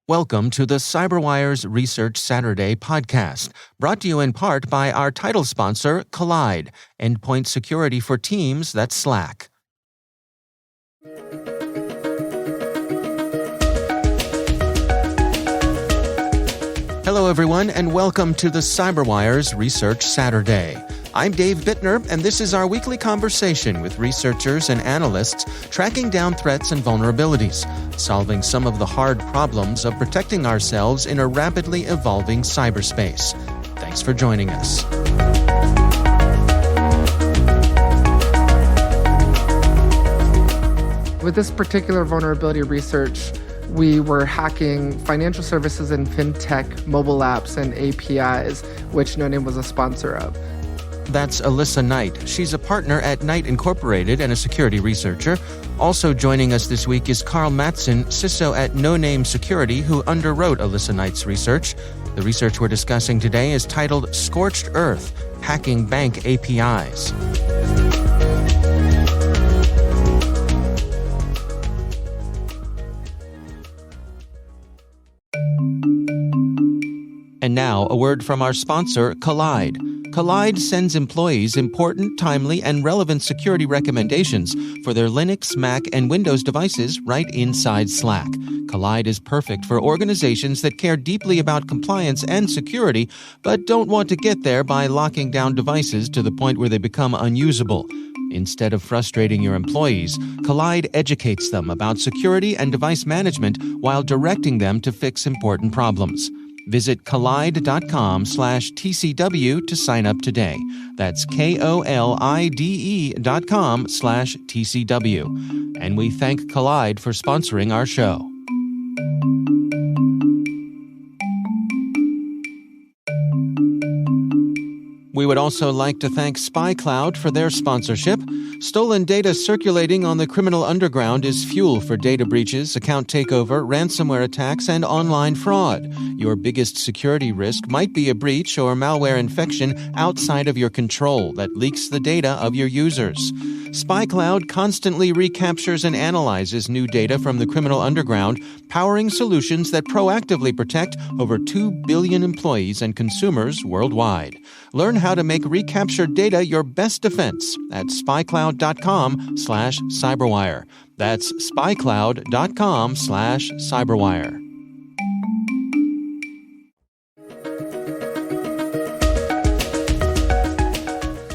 Welcome to the CyberWire's Research Saturday podcast, brought to you in part by our title sponsor, Collide, endpoint security for teams that Slack. Hello, everyone, and welcome to the CyberWire's Research Saturday. I'm Dave Bittner, and this is our weekly conversation with researchers and analysts tracking down threats and vulnerabilities, solving some of the hard problems of protecting ourselves in a rapidly evolving cyberspace. Thanks for joining us. With this particular vulnerability research, we were hacking financial services and FinTech mobile apps and APIs, which Noname was a sponsor of. That's Alissa Knight. She's a partner at Knight Incorporated and a security researcher. Also joining us this week is Karl Mattson, CISO at Noname Security, who underwrote Alissa Knight's research. The research we're discussing today is titled Scorched Earth, Hacking Bank APIs. And now, a word from our sponsor, Collide. Collide sends employees important, timely, and relevant security recommendations for their Linux, Mac, and Windows devices right inside Slack. Collide is perfect for organizations that care deeply about compliance and security, but don't want to get there by locking down devices to the point where they become unusable. Instead of frustrating your employees, Collide educates them about security and device management while directing them to fix important problems. Visit collide.com/TCW to sign up today. That's KOLIDE.com/TCW. And we thank Collide for sponsoring our show. We would also like to thank SpyCloud for their sponsorship. Stolen data circulating on the criminal underground is fuel for data breaches, account takeover, ransomware attacks, and online fraud. Your biggest security risk might be a breach or malware infection outside of your control that leaks the data of your users. SpyCloud constantly recaptures and analyzes new data from the criminal underground, powering solutions that proactively protect over 2 billion employees and consumers worldwide. Learn how to make recaptured data your best defense at spycloud.com/cyberwire. That's spycloud.com/cyberwire.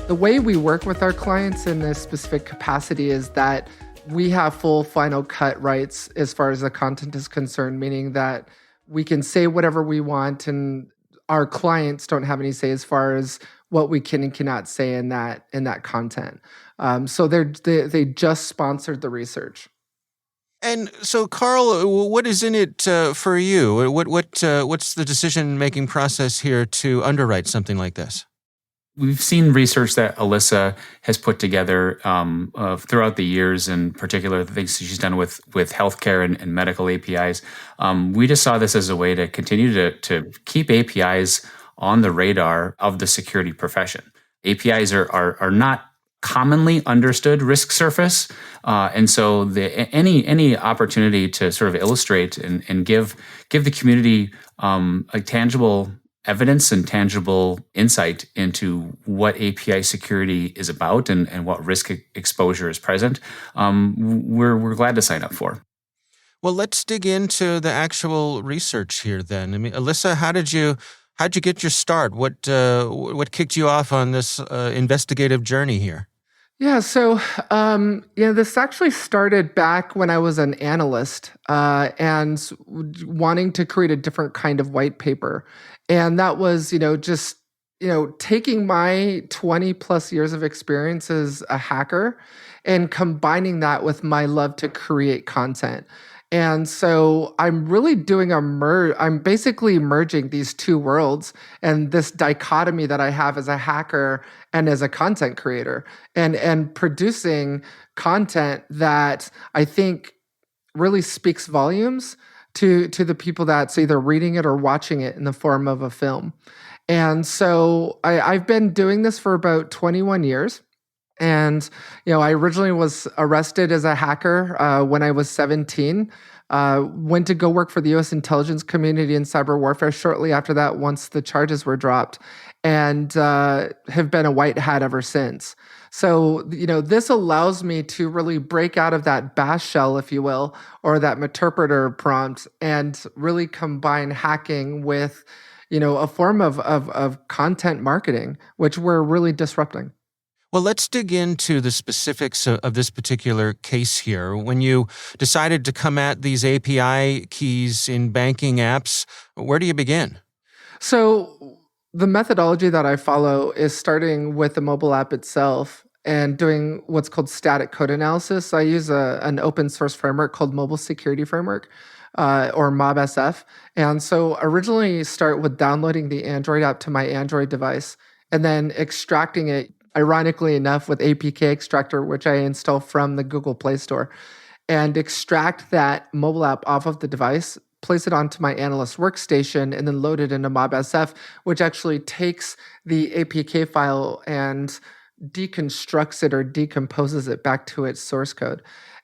The way we work with our clients in this specific capacity is that we have full final cut rights as far as the content is concerned, meaning that we can say whatever we want and our clients don't have any say as far as what we can and cannot say in that content. So they just sponsored the research. And so, Karl, what is in it for you? What's the decision-making process here to underwrite something like this? We've seen research that Alyssa has put together throughout the years, in particular the things she's done with healthcare and medical APIs. We just saw this as a way to continue to keep APIs on the radar of the security profession. APIs are not commonly understood risk surface, and so any opportunity to sort of illustrate and give the community a tangible evidence and tangible insight into what API security is about and what risk exposure is present, we're glad to sign up for. Well, let's dig into the actual research here then. I mean, Alyssa, how'd you get your start? What kicked you off on this investigative journey here? Yeah, so this actually started back when I was an analyst and wanting to create a different kind of white paper. And that was, just taking my 20 plus years of experience as a hacker and combining that with my love to create content. And so I'm really doing I'm basically merging these two worlds and this dichotomy that I have as a hacker and as a content creator and producing content that I think really speaks volumes to the people that's either reading it or watching it in the form of a film. And so I've been doing this for about 21 years. And, I originally was arrested as a hacker when I was 17 Went to go work for the U.S. intelligence community in cyber warfare shortly after that, once the charges were dropped, and have been a white hat ever since. So, this allows me to really break out of that bash shell, if you will, or that interpreter prompt, and really combine hacking with, a form of content marketing, which we're really disrupting. Well, let's dig into the specifics of this particular case here. When you decided to come at these API keys in banking apps, where do you begin? So the methodology that I follow is starting with the mobile app itself and doing what's called static code analysis. I use an open source framework called Mobile Security Framework, or MobSF. And so originally start with downloading the Android app to my Android device and then extracting it, ironically enough, with APK extractor, which I install from the Google Play Store, and extract that mobile app off of the device, place it onto my analyst workstation, and then load it into MobSF, which actually takes the APK file and deconstructs it or decomposes it back to its source code.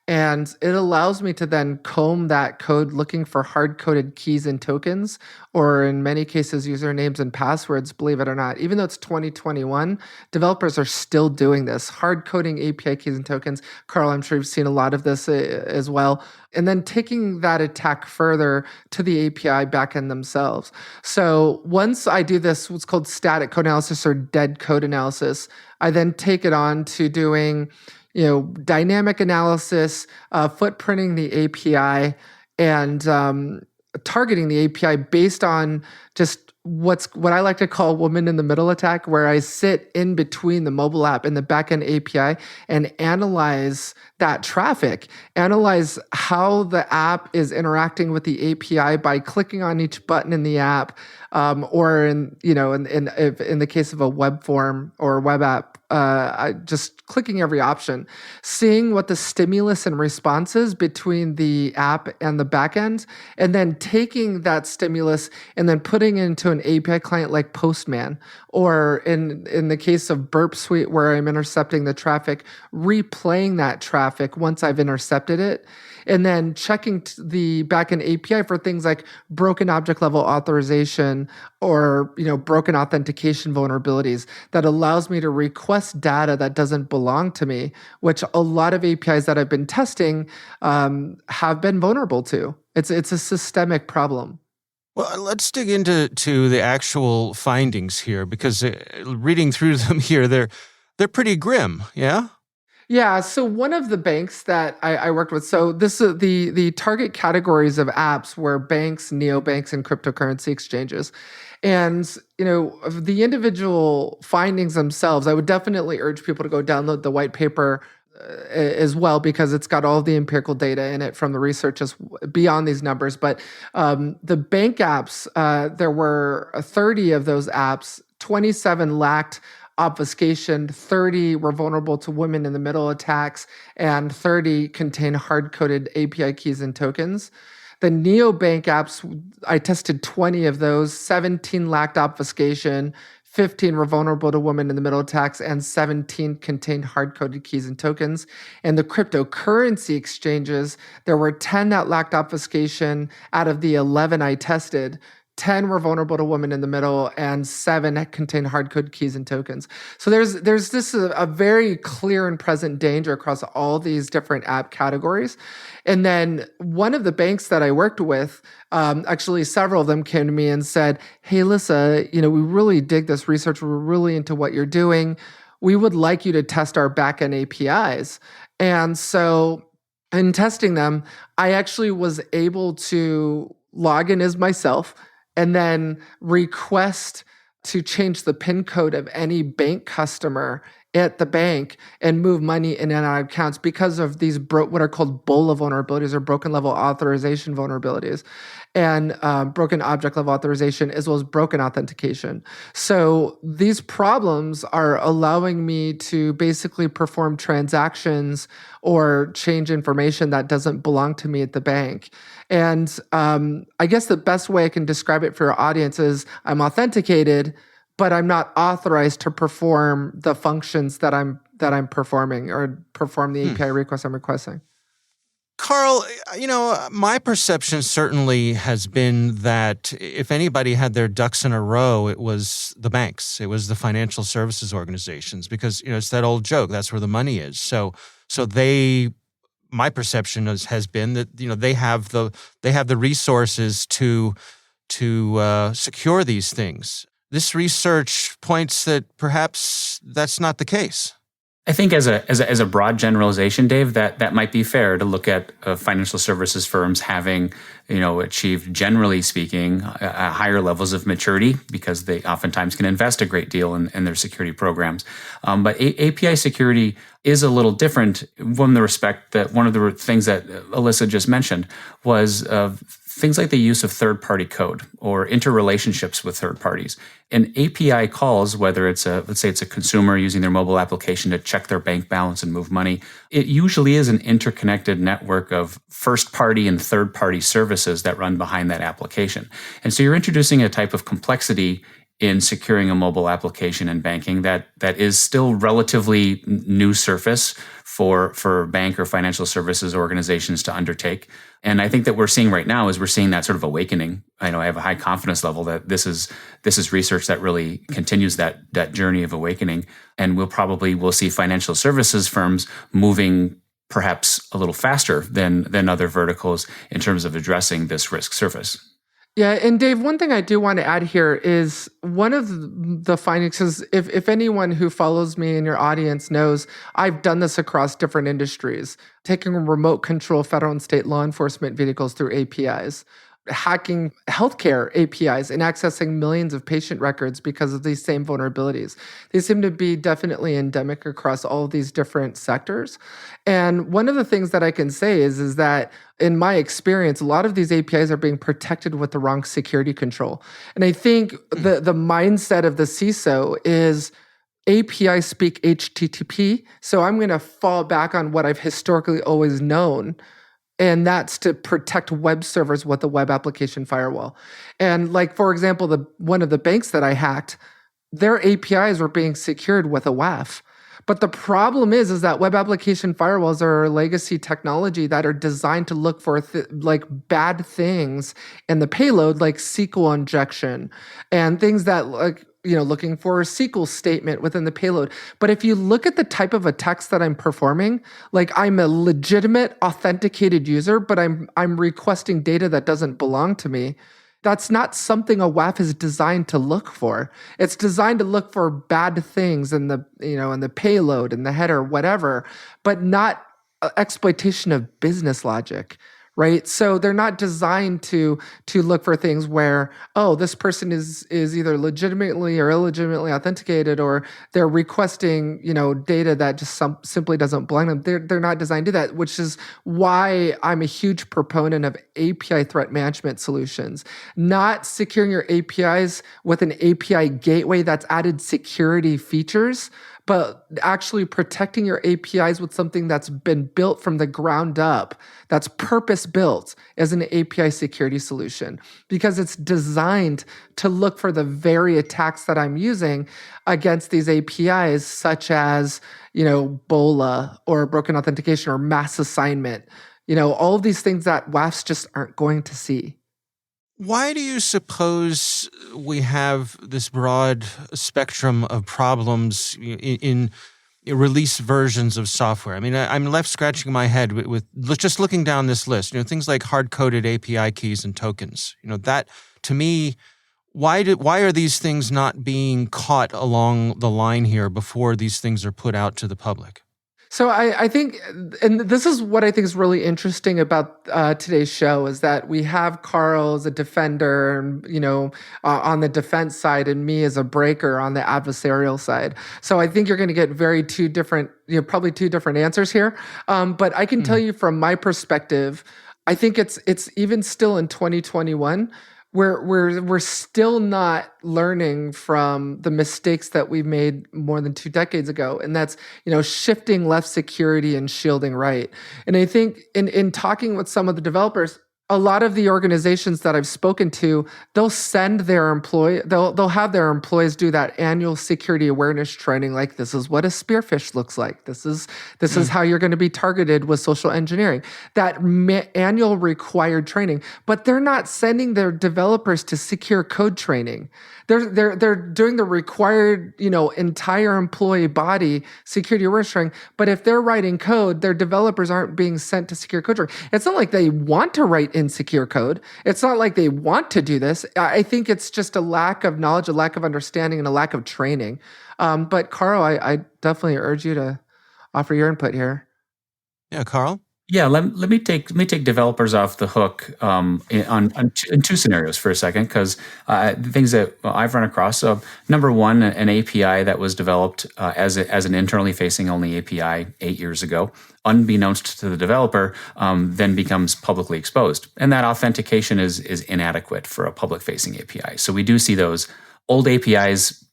And it allows me to then comb that code looking for hard-coded keys and tokens, or in many cases, usernames and passwords, believe it or not. Even though it's 2021, developers are still doing this, hard-coding API keys and tokens. Karl, I'm sure you've seen a lot of this as well. And then taking that attack further to the API backend themselves. So once I do this, what's called static code analysis or dead code analysis, I then take it on to doing dynamic analysis, footprinting the API, and targeting the API based on just what I like to call woman in the middle attack, where I sit in between the mobile app and the backend API and analyze that traffic, analyze how the app is interacting with the API by clicking on each button in the app, or in the case of a web form or a web app, just clicking every option, seeing what the stimulus and response is between the app and the backend, and then taking that stimulus and then putting it into an API client like Postman, or in the case of Burp Suite, where I'm intercepting the traffic, replaying that traffic once I've intercepted it, and then checking the backend API for things like broken object level authorization or broken authentication vulnerabilities that allows me to request data that doesn't belong to me, which a lot of APIs that I've been testing have been vulnerable to. It's a systemic problem. Well, let's dig into the actual findings here, because reading through them here, they're pretty grim, yeah? Yeah, so one of the banks that I worked with, so this is the target categories of apps were banks, neobanks, and cryptocurrency exchanges. And, the individual findings themselves, I would definitely urge people to go download the white paper as well, because it's got all the empirical data in it from the research beyond these numbers. But the bank apps, there were 30 of those apps, 27 lacked obfuscation, 30 were vulnerable to women in the middle attacks, and 30 contain hard-coded API keys and tokens. The neobank apps, I tested 20 of those, 17 lacked obfuscation, 15 were vulnerable to women in the middle attacks, and 17 contained hard-coded keys and tokens. And the cryptocurrency exchanges, there were 10 that lacked obfuscation out of the 11 I tested. 10 were vulnerable to women in the middle, and 7 contain hard-coded keys and tokens. So there's this a very clear and present danger across all these different app categories. And then one of the banks that I worked with, actually several of them came to me and said, "Hey, Alyssa, we really dig this research. We're really into what you're doing. We would like you to test our backend APIs." And so in testing them, I actually was able to log in as myself and then request to change the PIN code of any bank customer at the bank and move money in and out of accounts because of these what are called BOLA vulnerabilities, or broken level authorization vulnerabilities, and broken object level authorization, as well as broken authentication. So these problems are allowing me to basically perform transactions or change information that doesn't belong to me at the bank. And I guess the best way I can describe it for your audience is I'm authenticated, but I'm not authorized to perform the functions that I'm performing, or perform the API request I'm requesting. Karl, my perception certainly has been that if anybody had their ducks in a row, it was the banks, it was the financial services organizations, because it's that old joke, that's where the money is. So my perception has been that they have the resources to secure these things. This research points that perhaps that's not the case. I think as a broad generalization, Dave, that might be fair to look at financial services firms having, achieved, generally speaking, higher levels of maturity because they oftentimes can invest a great deal in their security programs. But API security is a little different from the respect that one of the things that Alyssa just mentioned was things like the use of third-party code or interrelationships with third parties. And API calls, whether let's say it's a consumer using their mobile application to check their bank balance and move money, it usually is an interconnected network of first-party and third-party services that run behind that application. And so you're introducing a type of complexity in securing a mobile application and banking that is still relatively new surface for bank or financial services organizations to undertake. And I think that we're seeing right now we're seeing that sort of awakening. I have a high confidence level that this is research that really continues that journey of awakening. And we'll see financial services firms moving perhaps a little faster than other verticals in terms of addressing this risk surface. Yeah, and Dave, one thing I do want to add here is one of the findings is if anyone who follows me in your audience knows, I've done this across different industries, taking remote control federal and state law enforcement vehicles through APIs, hacking healthcare APIs and accessing millions of patient records because of these same vulnerabilities. They seem to be definitely endemic across all of these different sectors. And one of the things that I can say is that in my experience, a lot of these APIs are being protected with the wrong security control. And I think the mindset of the CISO is API speak HTTP, so I'm going to fall back on what I've historically always known, and that's to protect web servers with a web application firewall. And like, for example, one of the banks that I hacked, their APIs were being secured with a WAF. But the problem is that web application firewalls are a legacy technology that are designed to look for bad things in the payload, like SQL injection and things that looking for a SQL statement within the payload. But if you look at the type of attacks that I'm performing, like I'm a legitimate authenticated user, but I'm requesting data that doesn't belong to me. That's not something a WAF is designed to look for. It's designed to look for bad things in the payload, in the header, whatever, but not exploitation of business logic. Right. So they're not designed to look for things where, this person is either legitimately or illegitimately authenticated, or they're requesting, data that just simply doesn't belong to them. They're not designed to do that, which is why I'm a huge proponent of API threat management solutions, not securing your APIs with an API gateway that's added security features, but actually protecting your APIs with something that's been built from the ground up, that's purpose-built as an API security solution, because it's designed to look for the very attacks that I'm using against these APIs, such as, BOLA or broken authentication or mass assignment, all of these things that WAFs just aren't going to see. Why do you suppose we have this broad spectrum of problems in release versions of software? I mean, I'm left scratching my head with just looking down this list. Things like hard-coded API keys and tokens. That to me, why are these things not being caught along the line here before these things are put out to the public? So I think, and this is what I think is really interesting about today's show, is that we have Karl as a defender, on the defense side, and me as a breaker on the adversarial side. So I think you're going to get probably two different answers here. But I can tell you from my perspective, I think it's even still in 2021. We're still not learning from the mistakes that we made more than 2 decades ago, and that's shifting left security and shielding right. And I think in talking with some of the developers, A lot of the organizations that I've spoken to, they'll send their they'll have their employees do that annual security awareness training. Like, this is what a spearfish looks like. This is how you're going to be targeted with social engineering. That annual required training, but they're not sending their developers to secure code training. They're doing the required, entire employee body security awareness training. But if they're writing code, their developers aren't being sent to secure code training. It's not like they want to write insecure code. It's not like they want to do this. I think it's just a lack of knowledge, a lack of understanding, and a lack of training. But Karl, I definitely urge you to offer your input here. Yeah, Karl? Yeah, let me take developers off the hook in two scenarios for a second, because things that I've run across. So, number one, an API that was developed as an internally facing only API 8 years ago, unbeknownst to the developer, then becomes publicly exposed, and that authentication is inadequate for a public facing API. So we do see those old APIs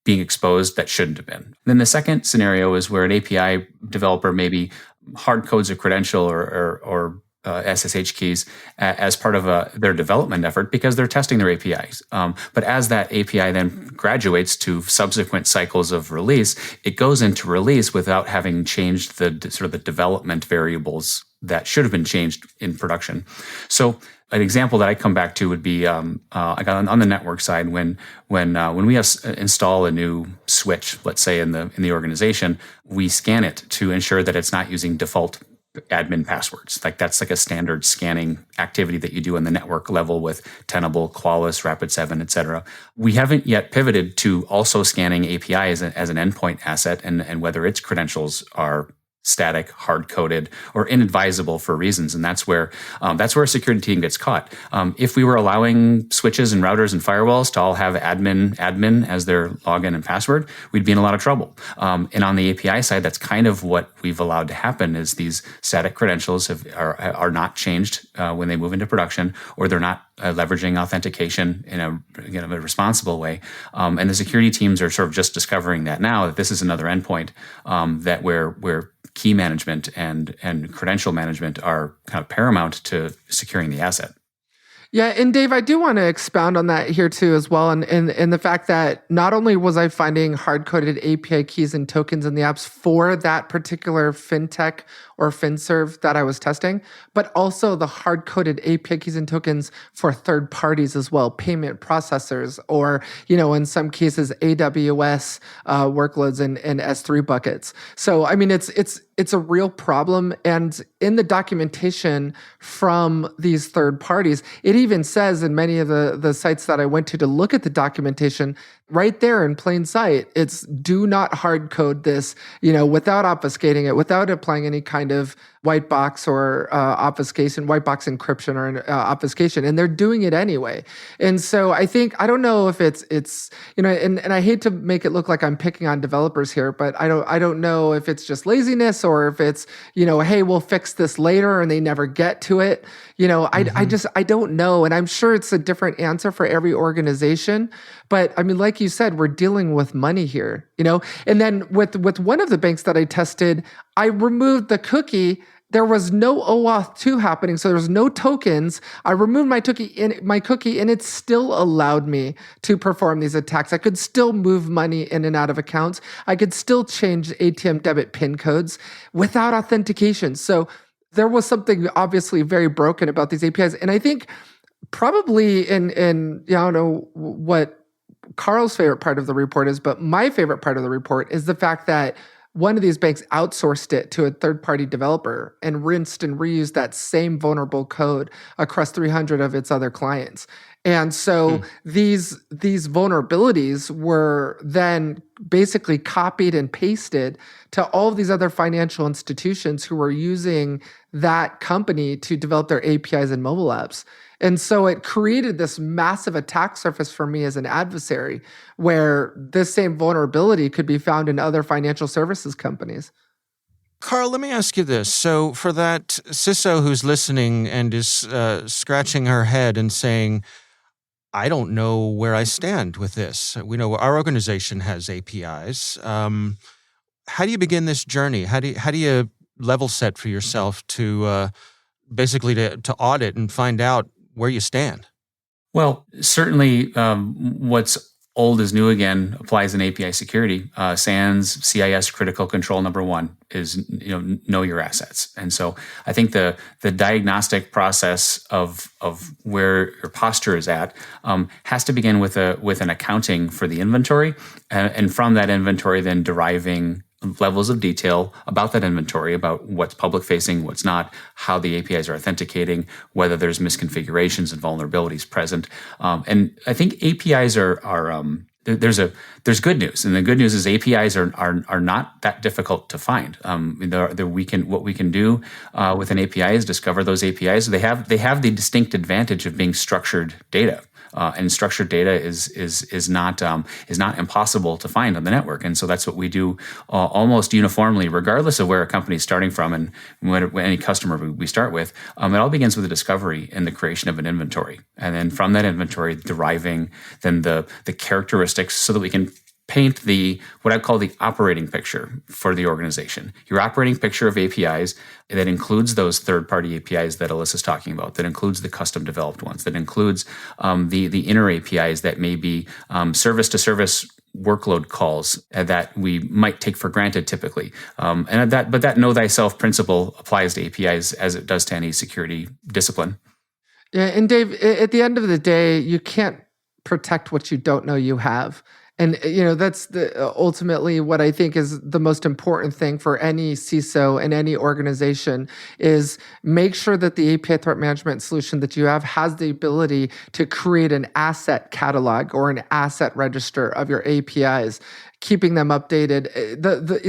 being exposed that shouldn't have been. Then the second scenario is where an API developer maybe hard codes a credential or SSH keys as part of their development effort because they're testing their APIs. But as that API then graduates to subsequent cycles of release, it goes into release without having changed the development variables that should have been changed in production. So an example that I come back to would be on the network side when we install a new switch, let's say in the organization, we scan it to ensure that it's not using default admin passwords. That's like a standard scanning activity that you do on the network level with Tenable, Qualys, Rapid7, et cetera. We haven't yet pivoted to also scanning API as an endpoint asset and whether its credentials are static, hard-coded, or inadvisable for reasons, and that's where a security team gets caught. If we were allowing switches and routers and firewalls to all have admin as their login and password, we'd be in a lot of trouble. And on the API side, that's kind of what we've allowed to happen: is these static credentials are not changed when they move into production, or they're not leveraging authentication in a responsible way. And the security teams are sort of just discovering that now, that this is another endpoint that where key management and credential management are kind of paramount to securing the asset. Yeah, and Dave, I do want to expound on that here too as well, and the fact that not only was I finding hard-coded API keys and tokens in the apps for that particular FinTech or FinServe that I was testing, but also the hard-coded API keys and tokens for third parties as well, payment processors, or in some cases AWS workloads and S3 buckets. So I mean, it's a real problem, and in the documentation from these third parties, it even says in many of the sites that I went to look at the documentation, right there in plain sight, it's do not hard code this, without obfuscating it, without applying any kind of white box or obfuscation, white box encryption or obfuscation, and they're doing it anyway. And so I don't know if it's and I hate to make it look like I'm picking on developers here, but I don't know if it's just laziness or if it's hey, we'll fix this later and they never get to it. I don't know, and I'm sure it's a different answer for every organization. But I mean, like you said, we're dealing with money here, And then with one of the banks that I tested, I removed the cookie. There was no OAuth 2 happening, so there was no tokens. I removed my cookie, and it still allowed me to perform these attacks. I could still move money in and out of accounts. I could still change ATM debit PIN codes without authentication. So there was something obviously very broken about these APIs, and I think probably in I don't know what Karl's favorite part of the report is, but my favorite part of the report is the fact that one of these banks outsourced it to a third-party developer and rinsed and reused that same vulnerable code across 300 of its other clients. And so these vulnerabilities were then basically copied and pasted to all of these other financial institutions who were using that company to develop their APIs and mobile apps. And so it created this massive attack surface for me as an adversary where this same vulnerability could be found in other financial services companies. Karl, let me ask you this. So for that CISO who's listening and is scratching her head and saying, I don't know where I stand with this. We know our organization has APIs. How do you begin this journey? How do you level set for yourself to basically to audit and find out where you stand? Well, certainly what's old is new again applies in API security. SANS, CIS critical control number one is know your assets. And so I think the diagnostic process of where your posture is at has to begin with an accounting for the inventory, and from that inventory then deriving levels of detail about that inventory, about what's public facing, what's not, how the APIs are authenticating, whether there's misconfigurations and vulnerabilities present. And I think APIs there's good news, and the good news is APIs are not that difficult to find. What we can do with an API is discover those APIs. They have the distinct advantage of being structured data. And structured data is not impossible to find on the network, and so that's what we do almost uniformly, regardless of where a company is starting from and when any customer we start with. It all begins with a discovery and the creation of an inventory, and then from that inventory deriving then the characteristics so that we can paint what I call the operating picture for the organization. Your operating picture of APIs that includes those third-party APIs that Alyssa's talking about, that includes the custom-developed ones, that includes the inner APIs that may be service-to-service workload calls that we might take for granted typically. But that know thyself principle applies to APIs as it does to any security discipline. Yeah, and Dave, at the end of the day, you can't protect what you don't know you have. And that's ultimately what I think is the most important thing for any CISO and any organization is make sure that the API threat management solution that you have has the ability to create an asset catalog or an asset register of your APIs, keeping them updated.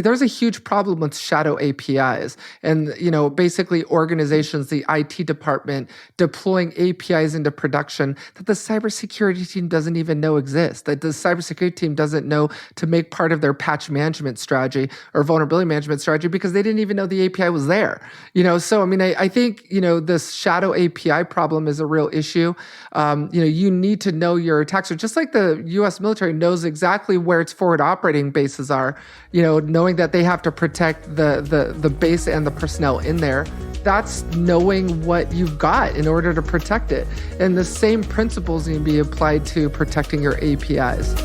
There's a huge problem with shadow APIs, and basically organizations, the IT department, deploying APIs into production that the cybersecurity team doesn't even know exist, that the cybersecurity team doesn't know to make part of their patch management strategy or vulnerability management strategy because they didn't even know the API was there. So I think this shadow API problem is a real issue. You need to know your attacks, just like the U.S. military knows exactly where its forward operating bases are, knowing that they have to protect the base and the personnel in there. That's knowing what you've got in order to protect it. And the same principles need to be applied to protecting your APIs.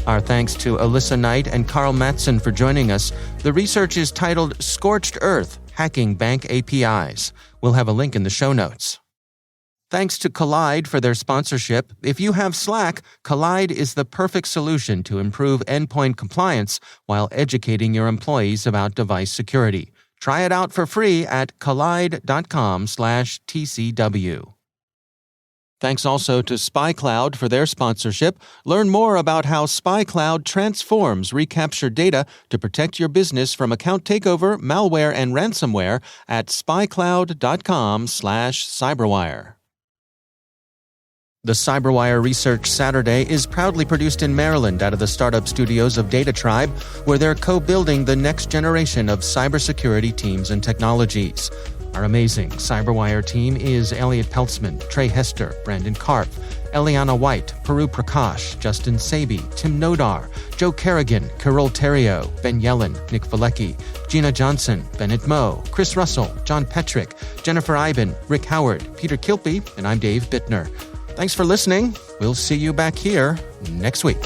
Our thanks to Alissa Knight and Karl Mattson for joining us. The research is titled Scorched Earth, Hacking Bank APIs. We'll have a link in the show notes. Thanks to Collide for their sponsorship. If you have Slack, Collide is the perfect solution to improve endpoint compliance while educating your employees about device security. Try it out for free at collide.com/TCW. Thanks also to SpyCloud for their sponsorship. Learn more about how SpyCloud transforms recaptured data to protect your business from account takeover, malware, and ransomware at spycloud.com/cyberwire. The CyberWire Research Saturday is proudly produced in Maryland out of the startup studios of Data Tribe, where they're co-building the next generation of cybersecurity teams and technologies. Our amazing CyberWire team is Elliot Peltzman, Trey Hester, Brandon Karpf, Eliana White, Peru Prakash, Justin Sabi, Tim Nodar, Joe Kerrigan, Carol Terrio, Ben Yellen, Nick Valecki, Gina Johnson, Bennett Moe, Chris Russell, John Petrick, Jennifer Iben, Rick Howard, Peter Kilpie, and I'm Dave Bittner. Thanks for listening. We'll see you back here next week.